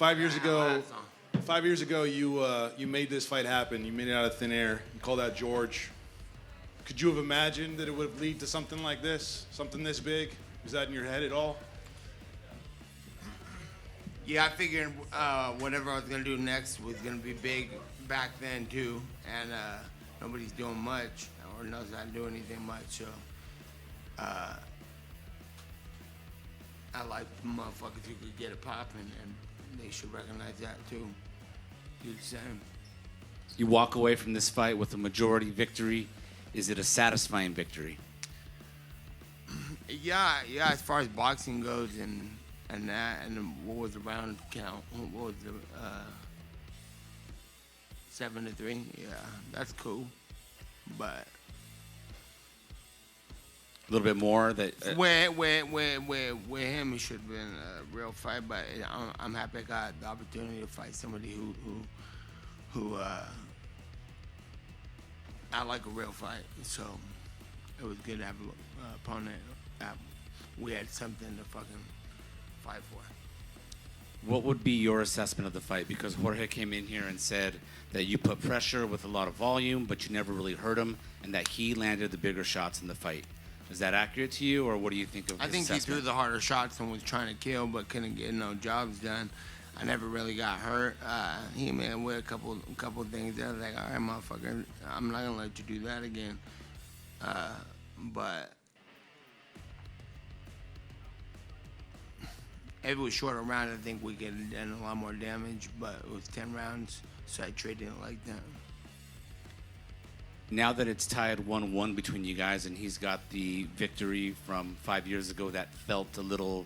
5 years ago, 5 years ago, you made this fight happen. You made it out of thin air. You called out George. Could you have imagined that it would lead to something like this, something this big? Was that in your head at all? Yeah, I figured whatever I was gonna do next was gonna be big back then too, and nobody's doing much or knows how to do anything much. So I like motherfuckers who could get it popping, and they should recognize that too. Do the same. You walk away from this fight with a majority victory. Is it a satisfying victory? Yeah. As far as boxing goes, and that, and what was the round count? What was the 7-3? Yeah, that's cool. But A little bit more that. With him, it should have been a real fight. But I'm happy I got the opportunity to fight somebody who I like a real fight. So it was good to have an opponent that we had something to fucking fight for. What would be your assessment of the fight? Because Jorge came in here and said that you put pressure with a lot of volume, but you never really hurt him, and that he landed the bigger shots in the fight. Is that accurate to you, or what do you think of his I think assessment? he threw the harder shots and was trying to kill, but couldn't get no jobs done. I never really got hurt. He made with a couple things that I was like, all right, motherfucker, I'm not gonna let you do that again. But if it was shorter round, I think we could have done a lot more damage. But it was 10 rounds, so I traded it like that. Now that it's tied 1-1 between you guys, and he's got the victory from 5 years ago that felt a little,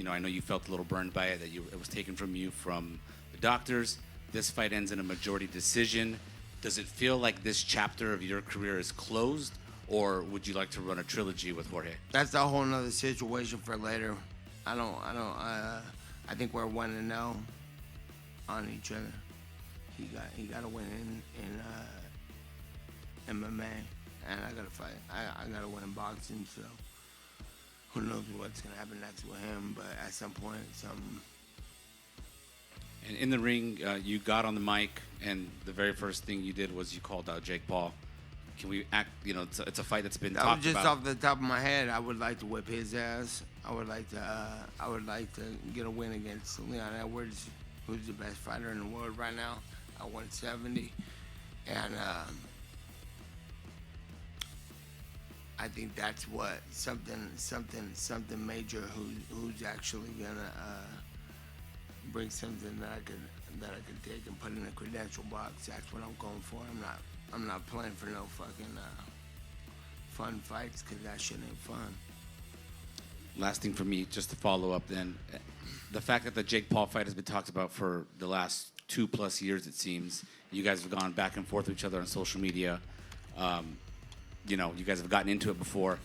I know you felt a little burned by it, that it was taken from you from the doctors. This fight ends in a majority decision. Does it feel like this chapter of your career is closed, or would you like to run a trilogy with Jorge? That's a whole nother situation for later. I think we're 1-0 on each other. He got to win in MMA, and I got to fight. I got to win in boxing, so who knows what's going to happen next with him, but at some point, something. And in the ring, you got on the mic, and the very first thing you did was you called out Jake Paul. Can we act, it's a fight that's been talked about. That was just off the top of my head. I would like to whip his ass. I would like to get a win against Leon Edwards, who's the best fighter in the world right now at 170. And I think that's what something major who's actually gonna bring something that I could take and put in a credential box. That's what I'm going for. I'm not playing for no fucking fun fights, because that shit ain't fun. Last thing for me, just to follow up then, the fact that the Jake Paul fight has been talked about for the last 2+ years, it seems. You guys have gone back and forth with each other on social media. You guys have gotten into it before.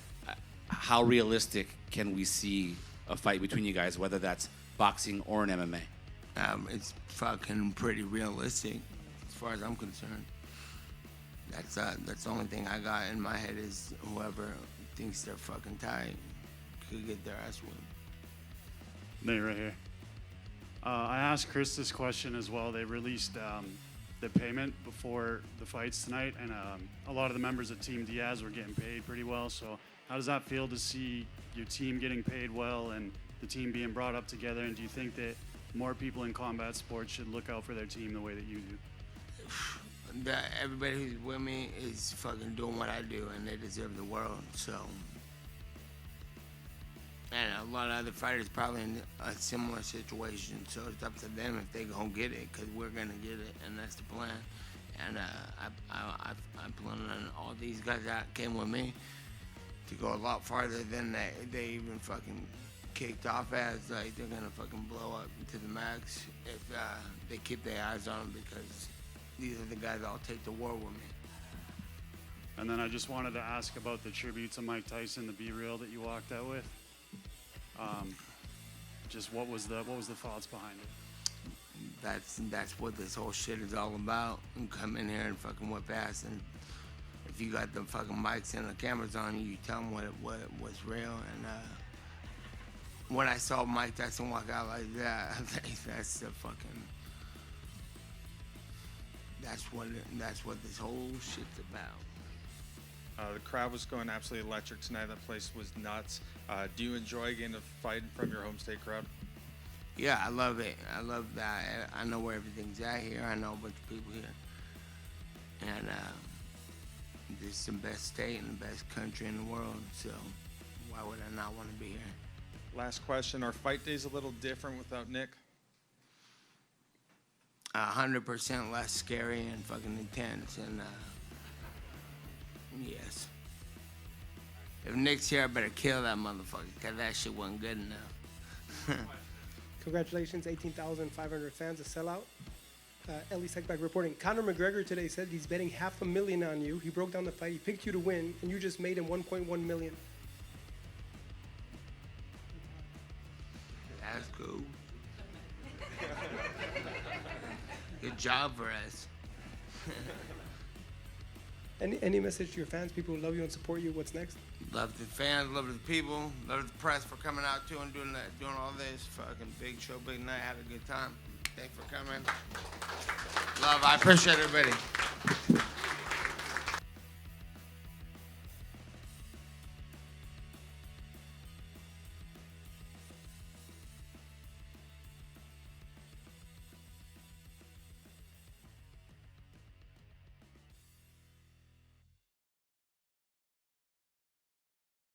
How realistic can we see a fight between you guys, whether that's boxing or an MMA? It's fucking pretty realistic, as far as I'm concerned. That's the only thing I got in my head is whoever thinks they're fucking tight could get their ass whipped. Nate right here. I asked Chris this question as well. They released the payment before the fights tonight, and a lot of the members of Team Diaz were getting paid pretty well. So how does that feel to see your team getting paid well and the team being brought up together? And do you think that more people in combat sports should look out for their team the way that you do? Everybody who's with me is fucking doing what I do, and they deserve the world. So, and a lot of other fighters probably in a similar situation. So it's up to them if they gonna get it, because we're gonna get it, and that's the plan. And I plan on all these guys that came with me to go a lot farther than they even fucking kicked off as. Like, they're gonna fucking blow up to the max if they keep their eyes on them, because these are the guys that'll take the war with me. And then I just wanted to ask about the tribute to Mike Tyson, the Be Real that you walked out with. Just what was the thoughts behind it? That's what this whole shit is all about. You come in here and fucking whip ass, and if you got the fucking mics and the cameras on you, you tell them what's real, and when I saw Mike Tyson walk out like that, I was like, that's the fucking. That's what this whole shit's about. The crowd was going absolutely electric tonight. That place was nuts. Do you enjoy getting to fight from your home state crowd? Yeah, I love it. I love that. I know where everything's at here. I know a bunch of people here. And this is the best state and the best country in the world, so why would I not want to be here? Last question. Are fight days a little different without Nick? 100% less scary and fucking intense, and yes. If Nick's here, I better kill that motherfucker, because that shit wasn't good enough. Congratulations, 18,500 fans, a sellout. Ellie Seckback reporting. Conor McGregor today said he's betting $500,000 on you. He broke down the fight. He picked you to win, and you just made him 1.1 million. That's cool. Good job for us. Any message to your fans, people who love you and support you? What's next? Love the fans, love the people, love the press for coming out too and doing all this. Fucking big show, big night. Had a good time. Thanks for coming. Love, I appreciate everybody.